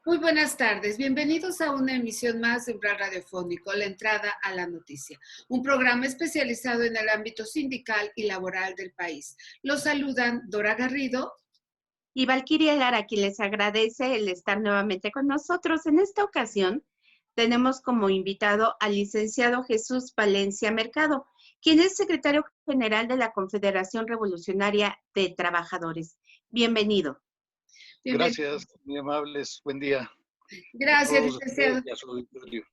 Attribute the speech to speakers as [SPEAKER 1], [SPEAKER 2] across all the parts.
[SPEAKER 1] Muy buenas tardes, bienvenidos a una emisión más de Umbral Radiofónico, la entrada a la noticia, un programa especializado en el ámbito sindical y laboral del país. Los saludan Dora Garrido
[SPEAKER 2] y Valquiria Lara, quien les agradece el estar nuevamente con nosotros. En esta ocasión tenemos como invitado al licenciado Jesús Palencia Mercado, quien es secretario general de la Confederación Revolucionaria de Trabajadores. Bienvenido.
[SPEAKER 3] Gracias, muy amables. Buen día.
[SPEAKER 1] Gracias,
[SPEAKER 3] A todos
[SPEAKER 1] licenciado.
[SPEAKER 3] y a su auditorio.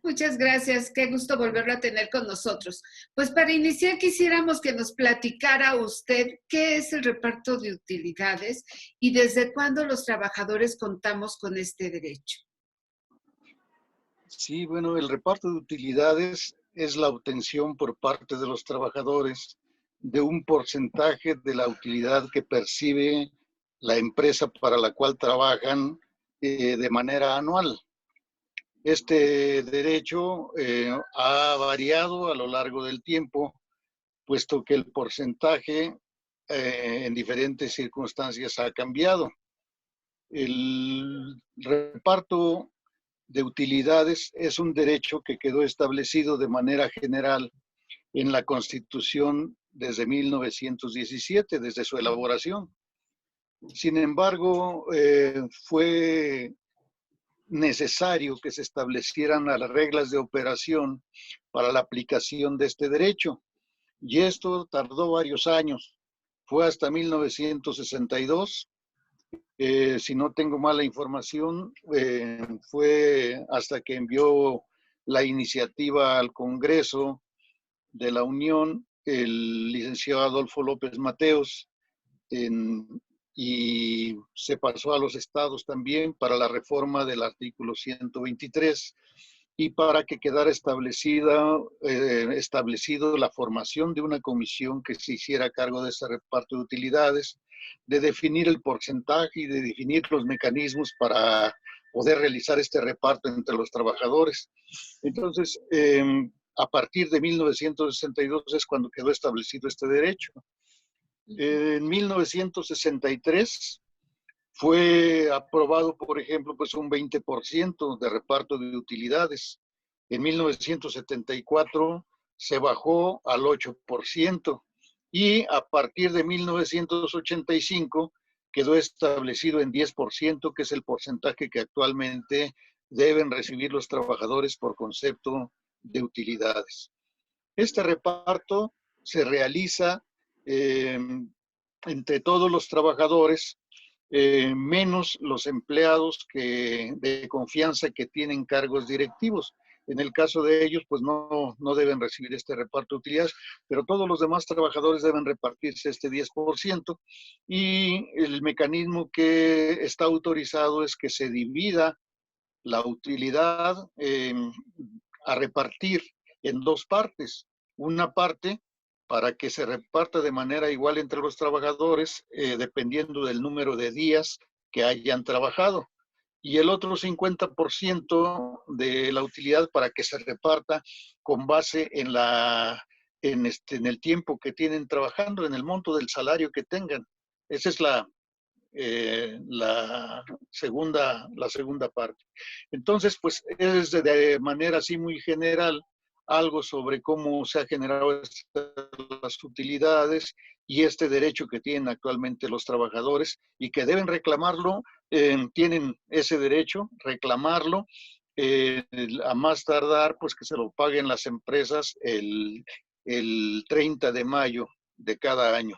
[SPEAKER 1] Muchas gracias, qué gusto volverlo a tener con nosotros. Pues para iniciar quisiéramos que nos platicara usted qué es el reparto de utilidades y desde cuándo los trabajadores contamos con este derecho.
[SPEAKER 3] Sí, bueno, el reparto de utilidades es la obtención por parte de los trabajadores de un porcentaje de la utilidad que percibe la empresa para la cual trabajan de manera anual. Este derecho ha variado a lo largo del tiempo, puesto que el porcentaje en diferentes circunstancias ha cambiado. El reparto de utilidades es un derecho que quedó establecido de manera general en la Constitución desde 1917, desde su elaboración. Sin embargo, fue necesario que se establecieran las reglas de operación para la aplicación de este derecho. Y esto tardó varios años. Fue hasta 1962. Si no tengo mala información, fue hasta que envió la iniciativa al Congreso de la Unión el licenciado Adolfo López Mateos, y se pasó a los estados también para la reforma del artículo 123 y para que quedara establecido la formación de una comisión que se hiciera cargo de ese reparto de utilidades, de definir el porcentaje y de definir los mecanismos para poder realizar este reparto entre los trabajadores. Entonces, a partir de 1962 es cuando quedó establecido este derecho. En 1963 fue aprobado, por ejemplo, pues un 20% de reparto de utilidades. En 1974 se bajó al 8% y a partir de 1985 quedó establecido en 10%, que es el porcentaje que actualmente deben recibir los trabajadores por concepto de utilidades. Este reparto se realiza entre todos los trabajadores, menos los empleados de confianza que tienen cargos directivos. En el caso de ellos, pues no deben recibir este reparto de utilidades, pero todos los demás trabajadores deben repartirse este 10%, y el mecanismo que está autorizado es que se divida la utilidad a repartir en dos partes. Una parte para que se reparta de manera igual entre los trabajadores, dependiendo del número de días que hayan trabajado. Y el otro 50% de la utilidad para que se reparta con base en el tiempo que tienen trabajando, en el monto del salario que tengan. Esa es la segunda parte. Entonces, pues es de manera así muy general algo sobre cómo se ha generado las utilidades y este derecho que tienen actualmente los trabajadores y que deben reclamarlo, tienen ese derecho, reclamarlo, a más tardar, pues que se lo paguen las empresas el 30 de mayo de cada año.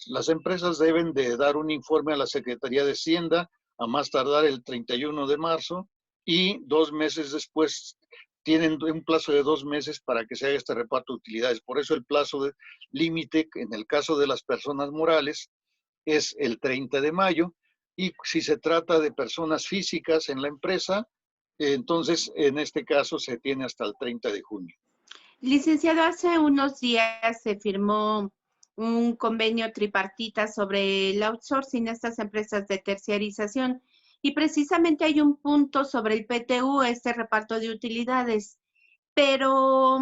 [SPEAKER 3] Las empresas deben de dar un informe a la Secretaría de Hacienda a más tardar el 31 de marzo y 2 meses después tienen un plazo de 2 meses para que se haga este reparto de utilidades. Por eso el plazo límite en el caso de las personas morales es el 30 de mayo y si se trata de personas físicas en la empresa, entonces en este caso se tiene hasta el 30 de junio.
[SPEAKER 2] Licenciado, hace unos días se firmó un convenio tripartita sobre el outsourcing a estas empresas de terciarización y precisamente hay un punto sobre el PTU, este reparto de utilidades, pero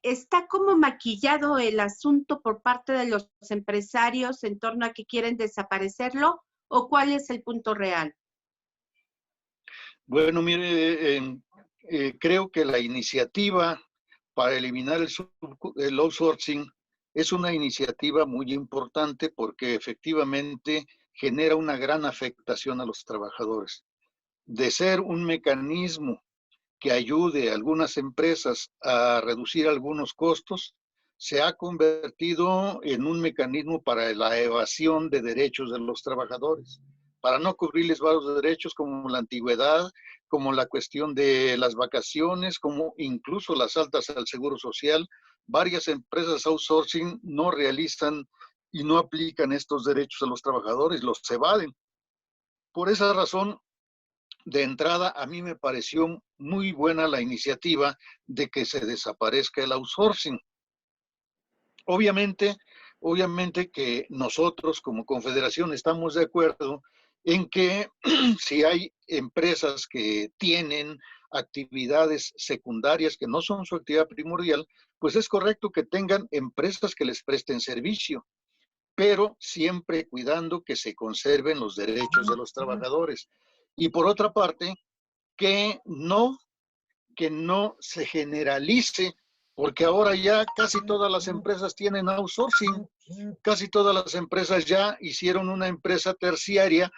[SPEAKER 2] está como maquillado el asunto por parte de los empresarios en torno a que quieren desaparecerlo, ¿o cuál es el punto real?
[SPEAKER 3] Bueno, mire, creo que la iniciativa para eliminar el outsourcing es una iniciativa muy importante porque efectivamente genera una gran afectación a los trabajadores. De ser un mecanismo que ayude a algunas empresas a reducir algunos costos, se ha convertido en un mecanismo para la evasión de derechos de los trabajadores, para no cubrirles varios derechos como la antigüedad, como la cuestión de las vacaciones, como incluso las altas al seguro social. Varias empresas outsourcing no realizan y no aplican estos derechos a los trabajadores, los evaden. Por esa razón, de entrada, a mí me pareció muy buena la iniciativa de que se desaparezca el outsourcing. Obviamente, obviamente que nosotros como confederación estamos de acuerdo en que si hay empresas que tienen actividades secundarias que no son su actividad primordial, pues es correcto que tengan empresas que les presten servicio, pero siempre cuidando que se conserven los derechos de los trabajadores. Y por otra parte, que no se generalice, porque ahora ya casi todas las empresas tienen outsourcing, casi todas las empresas ya hicieron una empresa terciaria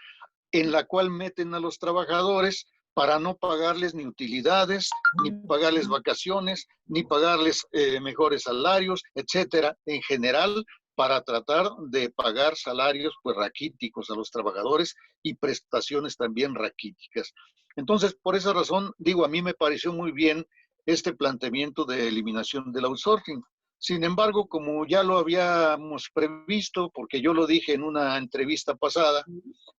[SPEAKER 3] en la cual meten a los trabajadores para no pagarles ni utilidades, ni pagarles vacaciones, ni pagarles mejores salarios, etcétera, en general, para tratar de pagar salarios pues raquíticos a los trabajadores y prestaciones también raquíticas. Entonces, por esa razón, digo, a mí me pareció muy bien este planteamiento de eliminación del outsourcing. Sin embargo, como ya lo habíamos previsto, porque yo lo dije en una entrevista pasada,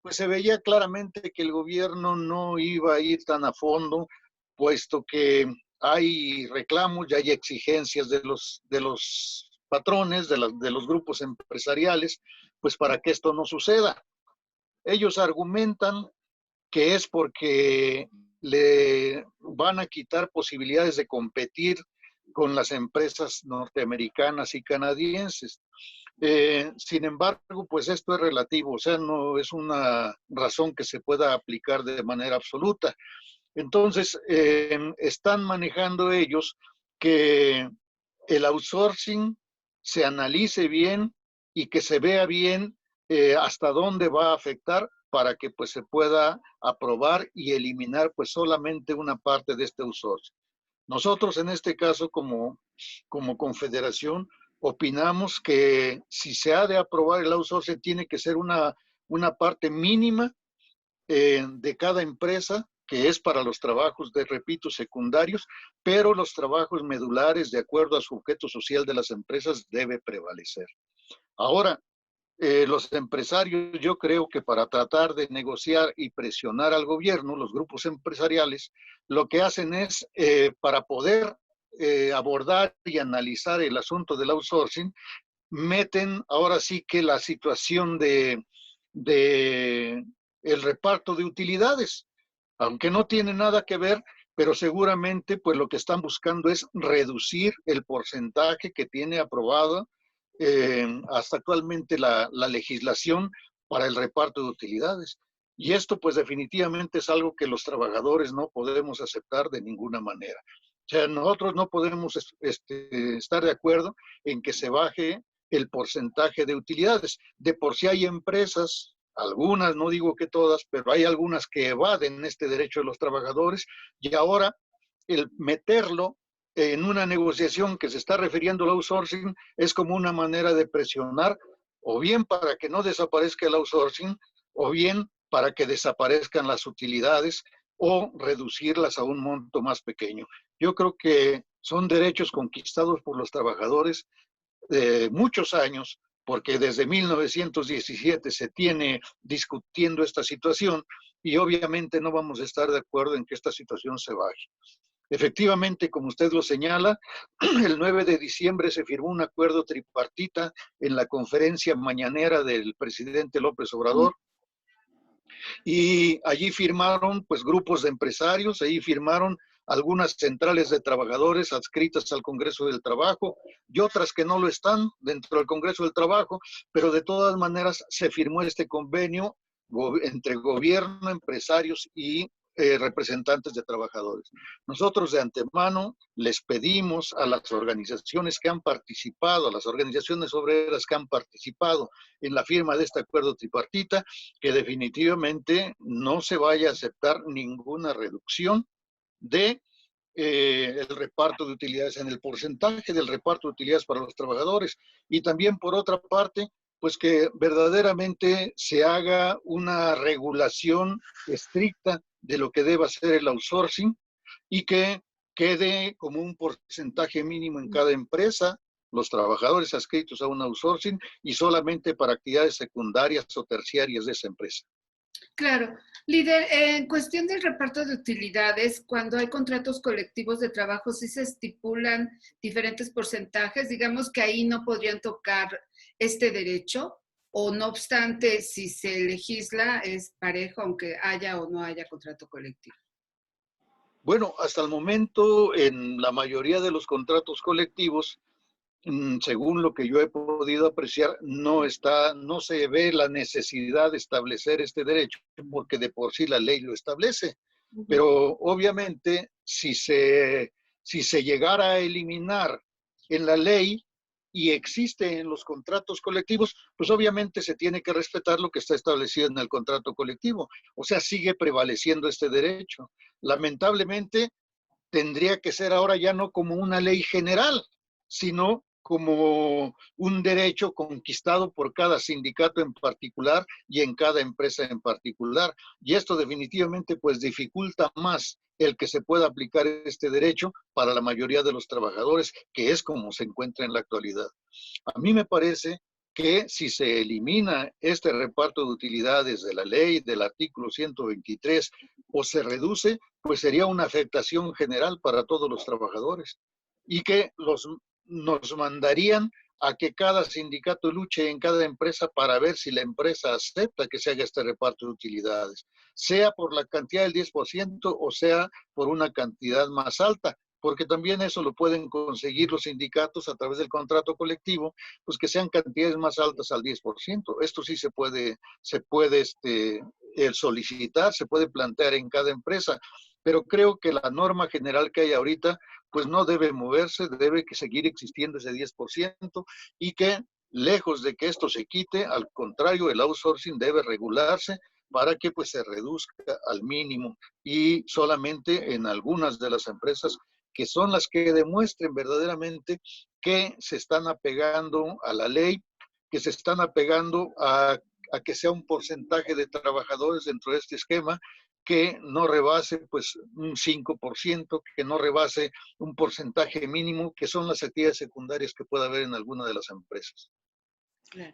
[SPEAKER 3] pues se veía claramente que el gobierno no iba a ir tan a fondo, puesto que hay reclamos y hay exigencias de los patrones, de los grupos empresariales, pues para que esto no suceda. Ellos argumentan que es porque le van a quitar posibilidades de competir con las empresas norteamericanas y canadienses. Sin embargo, pues esto es relativo, o sea, no es una razón que se pueda aplicar de manera absoluta. Entonces, están manejando ellos que el outsourcing se analice bien y que se vea bien hasta dónde va a afectar para que pues se pueda aprobar y eliminar pues solamente una parte de este outsourcing. Nosotros en este caso como confederación opinamos que si se ha de aprobar el outsourcing tiene que ser una parte mínima de cada empresa, que es para los trabajos de, repito, secundarios, pero los trabajos medulares, de acuerdo a su objeto social de las empresas, debe prevalecer. Ahora, los empresarios, yo creo que para tratar de negociar y presionar al gobierno, los grupos empresariales, lo que hacen es, para poder abordar y analizar el asunto del outsourcing, meten ahora sí que la situación de el reparto de utilidades, aunque no tiene nada que ver, pero seguramente pues lo que están buscando es reducir el porcentaje que tiene aprobado hasta actualmente la legislación para el reparto de utilidades. Y esto pues definitivamente es algo que los trabajadores no podemos aceptar de ninguna manera. O sea, nosotros no podemos estar de acuerdo en que se baje el porcentaje de utilidades. De por sí hay empresas, algunas, no digo que todas, pero hay algunas que evaden este derecho de los trabajadores y ahora el meterlo en una negociación que se está refiriendo al outsourcing es como una manera de presionar o bien para que no desaparezca el outsourcing o bien para que desaparezcan las utilidades o reducirlas a un monto más pequeño. Yo creo que son derechos conquistados por los trabajadores de muchos años, porque desde 1917 se tiene discutiendo esta situación y obviamente no vamos a estar de acuerdo en que esta situación se baje. Efectivamente, como usted lo señala, el 9 de diciembre se firmó un acuerdo tripartita en la conferencia mañanera del presidente López Obrador y allí firmaron pues grupos de empresarios, ahí firmaron algunas centrales de trabajadores adscritas al Congreso del Trabajo y otras que no lo están dentro del Congreso del Trabajo, pero de todas maneras se firmó este convenio entre gobierno, empresarios y representantes de trabajadores. Nosotros de antemano les pedimos a las organizaciones que han participado, a las organizaciones obreras que han participado en la firma de este acuerdo tripartita, que definitivamente no se vaya a aceptar ninguna reducción de el reparto de utilidades, en el porcentaje del reparto de utilidades para los trabajadores. Y también, por otra parte, pues que verdaderamente se haga una regulación estricta de lo que deba ser el outsourcing y que quede como un porcentaje mínimo en cada empresa los trabajadores adscritos a un outsourcing y solamente para actividades secundarias o terciarias de esa empresa.
[SPEAKER 1] Claro. Líder, en cuestión del reparto de utilidades, cuando hay contratos colectivos de trabajo, ¿sí se estipulan diferentes porcentajes? Digamos que ahí no podrían tocar este derecho, o no obstante, si se legisla, es parejo, aunque haya o no haya contrato colectivo.
[SPEAKER 3] Bueno, hasta el momento, en la mayoría de los contratos colectivos, según lo que yo he podido apreciar, no se ve la necesidad de establecer este derecho, porque de por sí la ley lo establece. Pero obviamente, si se llegara a eliminar en la ley y existe en los contratos colectivos, pues obviamente se tiene que respetar lo que está establecido en el contrato colectivo. O sea, sigue prevaleciendo este derecho. Lamentablemente, tendría que ser ahora ya no como una ley general, sino como un derecho conquistado por cada sindicato en particular y en cada empresa en particular. Y esto definitivamente pues dificulta más el que se pueda aplicar este derecho para la mayoría de los trabajadores, que es como se encuentra en la actualidad. A mí me parece que si se elimina este reparto de utilidades de la ley del artículo 123 o se reduce, pues sería una afectación general para todos los trabajadores y que nos mandarían a que cada sindicato luche en cada empresa para ver si la empresa acepta que se haga este reparto de utilidades, sea por la cantidad del 10% o sea por una cantidad más alta, porque también eso lo pueden conseguir los sindicatos a través del contrato colectivo, pues que sean cantidades más altas al 10%. Esto sí se puede solicitar, se puede plantear en cada empresa, pero creo que la norma general que hay ahorita pues no debe moverse, debe seguir existiendo ese 10% y que lejos de que esto se quite, al contrario, el outsourcing debe regularse para que pues se reduzca al mínimo y solamente en algunas de las empresas que son las que demuestren verdaderamente que se están apegando a la ley, que se están apegando a que sea un porcentaje de trabajadores dentro de este esquema que no rebase pues un 5%, que no rebase un porcentaje mínimo, que son las actividades secundarias que pueda haber en alguna de las empresas.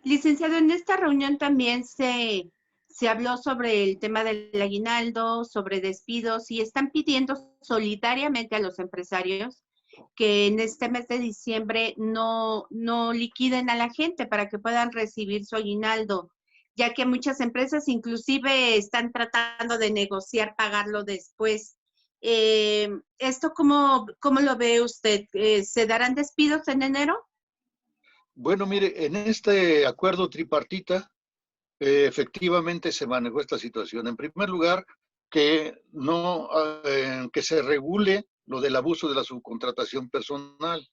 [SPEAKER 2] Licenciado, en esta reunión también se habló sobre el tema del aguinaldo, sobre despidos, y están pidiendo solidariamente a los empresarios que en este mes de diciembre no liquiden a la gente para que puedan recibir su aguinaldo, ya que muchas empresas inclusive están tratando de negociar pagarlo después. ¿Esto cómo lo ve usted? ¿Se darán despidos en enero?
[SPEAKER 3] Bueno, mire, en este acuerdo tripartita, efectivamente se manejó esta situación. En primer lugar, que se regule lo del abuso de la subcontratación personal,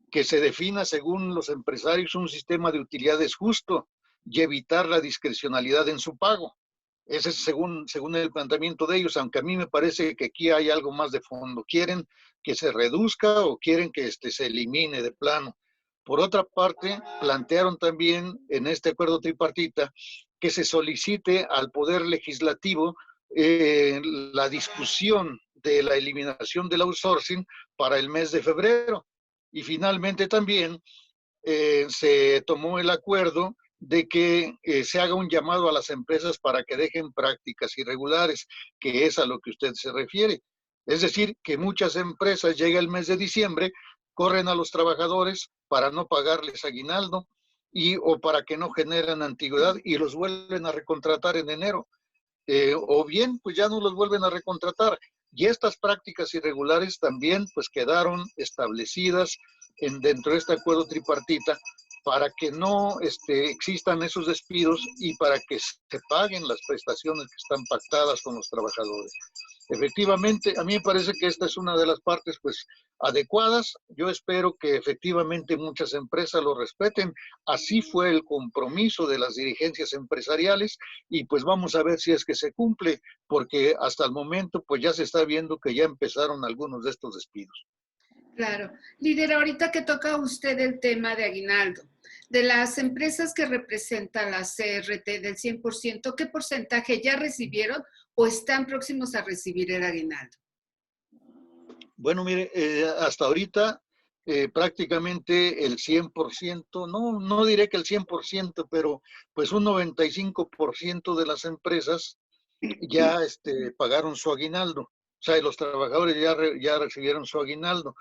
[SPEAKER 3] que se defina según los empresarios un sistema de utilidades justo y evitar la discrecionalidad en su pago. Ese es según el planteamiento de ellos, aunque a mí me parece que aquí hay algo más de fondo. Quieren que se reduzca o quieren que se elimine de plano. Por otra parte, plantearon también en este acuerdo tripartita que se solicite al Poder Legislativo la discusión de la eliminación del outsourcing para el mes de febrero. Y finalmente también se tomó el acuerdo de que se haga un llamado a las empresas para que dejen prácticas irregulares, que es a lo que usted se refiere. Es decir, que muchas empresas llega el mes de diciembre, corren a los trabajadores para no pagarles aguinaldo o para que no generen antigüedad y los vuelven a recontratar en enero. O bien, pues ya no los vuelven a recontratar. Y estas prácticas irregulares también pues quedaron establecidas dentro de este acuerdo tripartita para que no existan esos despidos y para que se paguen las prestaciones que están pactadas con los trabajadores. efectivamente, a mí me parece que esta es una de las partes pues adecuadas. Yo espero que efectivamente muchas empresas lo respeten. Así fue el compromiso de las dirigencias empresariales y pues vamos a ver si es que se cumple, porque hasta el momento pues ya se está viendo que ya empezaron algunos de estos despidos.
[SPEAKER 1] Claro. Líder, ahorita que toca usted el tema de aguinaldo, de las empresas que representan la CRT del 100%, ¿qué porcentaje ya recibieron o están próximos a recibir el aguinaldo?
[SPEAKER 3] Bueno, mire, hasta ahorita prácticamente el 100%, no diré que el 100%, pero pues un 95% de las empresas ya pagaron su aguinaldo. O sea, los trabajadores ya recibieron su aguinaldo.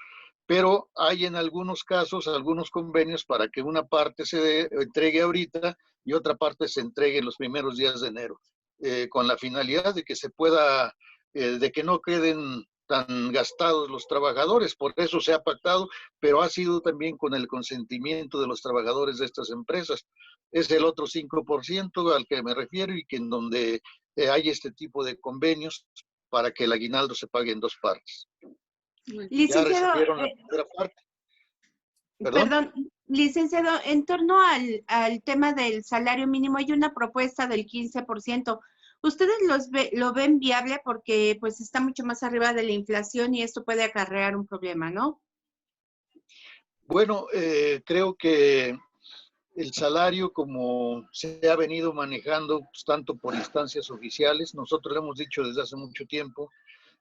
[SPEAKER 3] Pero hay en algunos casos, algunos convenios para que una parte se entregue ahorita y otra parte se entregue en los primeros días de enero, con la finalidad de que se pueda, de que no queden tan gastados los trabajadores. Por eso se ha pactado, pero ha sido también con el consentimiento de los trabajadores de estas empresas. Es el otro 5% al que me refiero y que en donde hay este tipo de convenios para que el aguinaldo se pague en dos partes. Ya
[SPEAKER 2] Licenciado,
[SPEAKER 3] recibieron la primera parte. ¿Perdón?
[SPEAKER 2] perdón, licenciado, en torno al tema del salario mínimo hay una propuesta del 15%. ¿Ustedes lo ven viable? Porque pues está mucho más arriba de la inflación y esto puede acarrear un problema, ¿no?
[SPEAKER 3] Bueno, creo que el salario, como se ha venido manejando pues, tanto por instancias oficiales, nosotros lo hemos dicho desde hace mucho tiempo,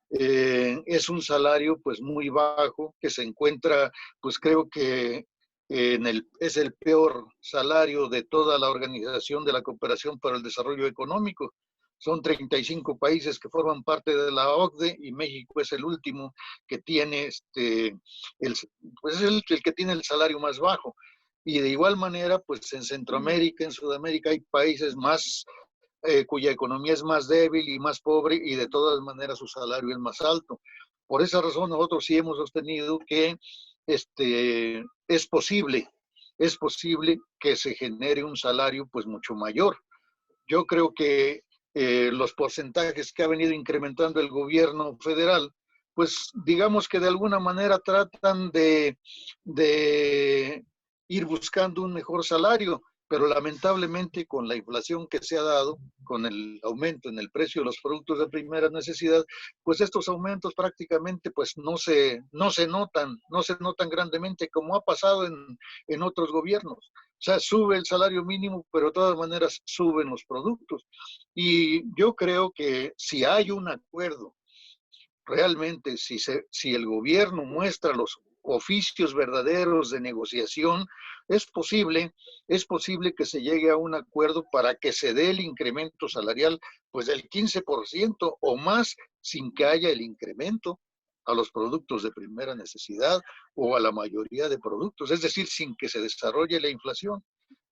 [SPEAKER 3] es un salario pues muy bajo, que se encuentra, pues creo que es el peor salario de toda la Organización de la Cooperación para el Desarrollo Económico. Son 35 países que forman parte de la OCDE y México es el último que tiene pues es el que tiene el salario más bajo. Y de igual manera, pues en Centroamérica, en Sudamérica hay países más cuya economía es más débil y más pobre y de todas maneras su salario es más alto. Por esa razón nosotros sí hemos sostenido que es posible que se genere un salario pues mucho mayor. Yo creo que los porcentajes que ha venido incrementando el gobierno federal, pues digamos que de alguna manera tratan de ir buscando un mejor salario, pero lamentablemente con la inflación que se ha dado, con el aumento en el precio de los productos de primera necesidad, pues estos aumentos prácticamente pues no se notan grandemente como ha pasado en otros gobiernos. O sea, sube el salario mínimo, pero de todas maneras suben los productos. Y yo creo que si hay un acuerdo, realmente, si el gobierno muestra los oficios verdaderos de negociación, es posible que se llegue a un acuerdo para que se dé el incremento salarial pues del 15% o más sin que haya el incremento a los productos de primera necesidad o a la mayoría de productos, es decir, sin que se desarrolle la inflación.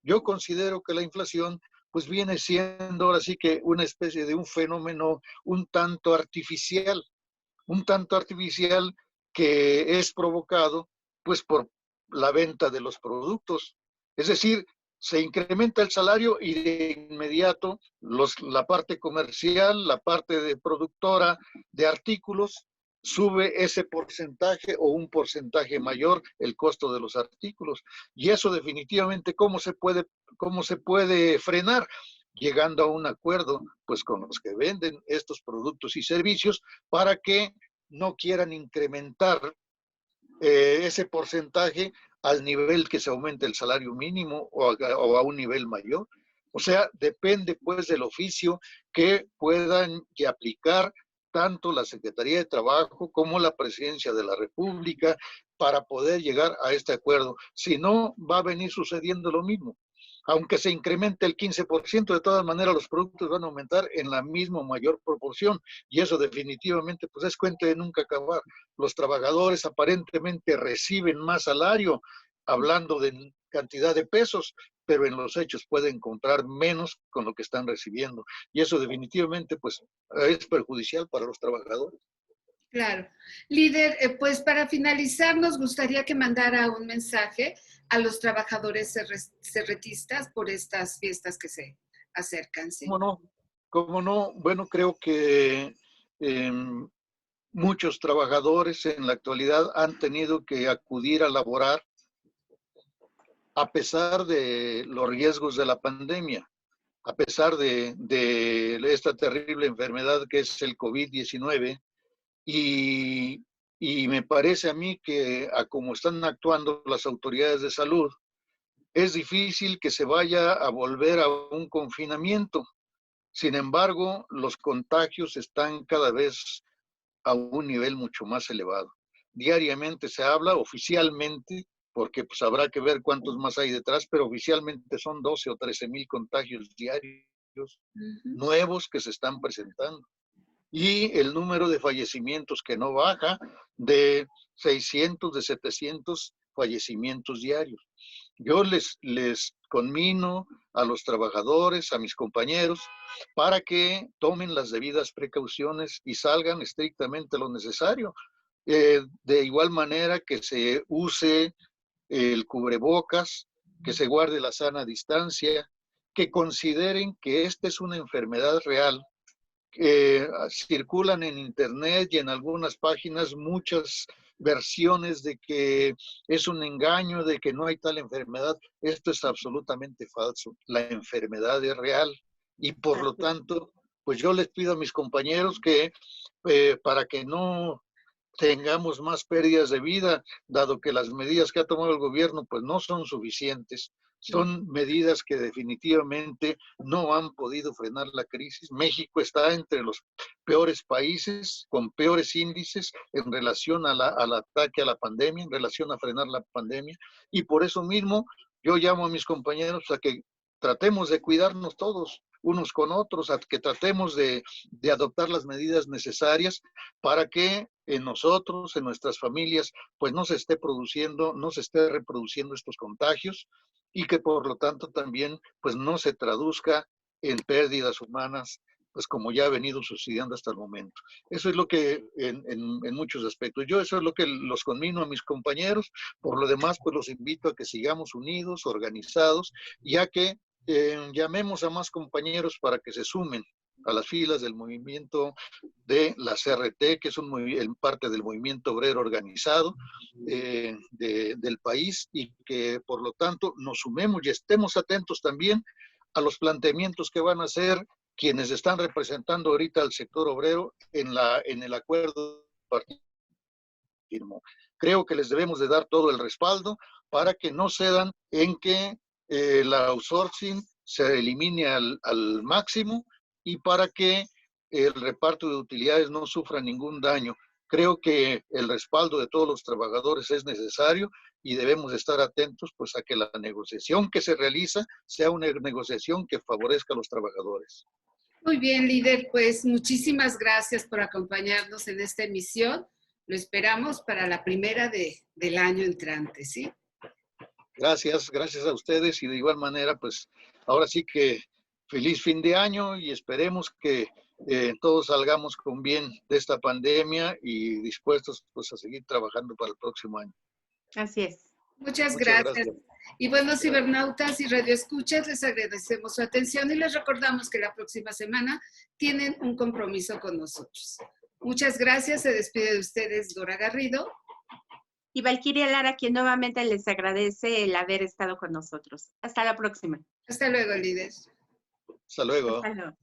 [SPEAKER 3] Yo considero que la inflación pues viene siendo ahora sí que una especie de un fenómeno un tanto artificial que es provocado pues por la venta de los productos. Es decir, se incrementa el salario y de inmediato la parte comercial, la parte de productora de artículos, sube ese porcentaje o un porcentaje mayor el costo de los artículos. Y eso definitivamente, cómo se puede frenar? Llegando a un acuerdo pues con los que venden estos productos y servicios para que no quieran incrementar ese porcentaje al nivel que se aumente el salario mínimo o a un nivel mayor. O sea, depende pues del oficio que puedan aplicar tanto la Secretaría de Trabajo como la Presidencia de la República para poder llegar a este acuerdo. Si no, va a venir sucediendo lo mismo. Aunque se incremente el 15%, de todas maneras los productos van a aumentar en la misma mayor proporción y eso definitivamente pues es cuento de nunca acabar. Los trabajadores aparentemente reciben más salario, hablando de cantidad de pesos, pero en los hechos pueden comprar menos con lo que están recibiendo y eso definitivamente pues es perjudicial para los trabajadores.
[SPEAKER 1] Claro. Líder, pues para finalizar, nos gustaría que mandara un mensaje a los trabajadores cerretistas por estas fiestas que se acercan, ¿sí?
[SPEAKER 3] ¿Cómo no? ¿Cómo no? Bueno, creo que muchos trabajadores en la actualidad han tenido que acudir a laborar a pesar de los riesgos de la pandemia, a pesar de esta terrible enfermedad que es el COVID-19. Y me parece a mí que a como están actuando las autoridades de salud, es difícil que se vaya a volver a un confinamiento. Sin embargo, los contagios están cada vez a un nivel mucho más elevado. Diariamente se habla oficialmente, porque pues habrá que ver cuántos más hay detrás, pero oficialmente son 12 o 13,000 contagios diarios nuevos que se están presentando. Y el número de fallecimientos que no baja de 600, de 700 fallecimientos diarios. Yo les conmino a los trabajadores, a mis compañeros, para que tomen las debidas precauciones y salgan estrictamente lo necesario. De igual manera que se use el cubrebocas, que se guarde la sana distancia, que consideren que esta es una enfermedad real. Circulan en internet y en algunas páginas muchas versiones de que es un engaño, de que no hay tal enfermedad. Esto es absolutamente falso. La enfermedad es real y por lo tanto, pues yo les pido a mis compañeros que para que no tengamos más pérdidas de vida, dado que las medidas que ha tomado el gobierno pues no son suficientes. Son medidas que definitivamente no han podido frenar la crisis. México está entre los peores países, con peores índices en relación al ataque a la pandemia, en relación a frenar la pandemia. Y por eso mismo yo llamo a mis compañeros a que tratemos de cuidarnos todos, unos con otros, a que tratemos de adoptar las medidas necesarias para que en nosotros, en nuestras familias, pues no se esté reproduciendo estos contagios y que por lo tanto también pues no se traduzca en pérdidas humanas, pues como ya ha venido sucediendo hasta el momento. Eso es lo que en muchos aspectos. Yo eso es lo que los conmino a mis compañeros. Por lo demás, pues los invito a que sigamos unidos, organizados, ya que llamemos a más compañeros para que se sumen a las filas del movimiento de la CRT, que es parte del movimiento obrero organizado del país, y que por lo tanto nos sumemos y estemos atentos también a los planteamientos que van a hacer quienes están representando ahorita al sector obrero en el acuerdo firmó. Creo que les debemos de dar todo el respaldo para que no cedan en que la outsourcing se elimine al máximo y para que el reparto de utilidades no sufra ningún daño. Creo que el respaldo de todos los trabajadores es necesario y debemos estar atentos pues a que la negociación que se realiza sea una negociación que favorezca a los trabajadores.
[SPEAKER 1] Muy bien, líder, pues muchísimas gracias por acompañarnos en esta emisión. Lo esperamos para la primera del año entrante, ¿sí?
[SPEAKER 3] Gracias a ustedes y de igual manera, pues ahora sí que feliz fin de año y esperemos que todos salgamos con bien de esta pandemia y dispuestos pues a seguir trabajando para el próximo año.
[SPEAKER 2] Así es.
[SPEAKER 1] Muchas gracias. Y bueno, cibernautas y radioescuchas, les agradecemos su atención y les recordamos que la próxima semana tienen un compromiso con nosotros. Muchas gracias. Se despide de ustedes Dora Garrido.
[SPEAKER 2] Y Valquiria Lara, quien nuevamente les agradece el haber estado con nosotros. Hasta la próxima.
[SPEAKER 1] Hasta luego, líder.
[SPEAKER 3] Hasta luego.
[SPEAKER 2] Hasta luego.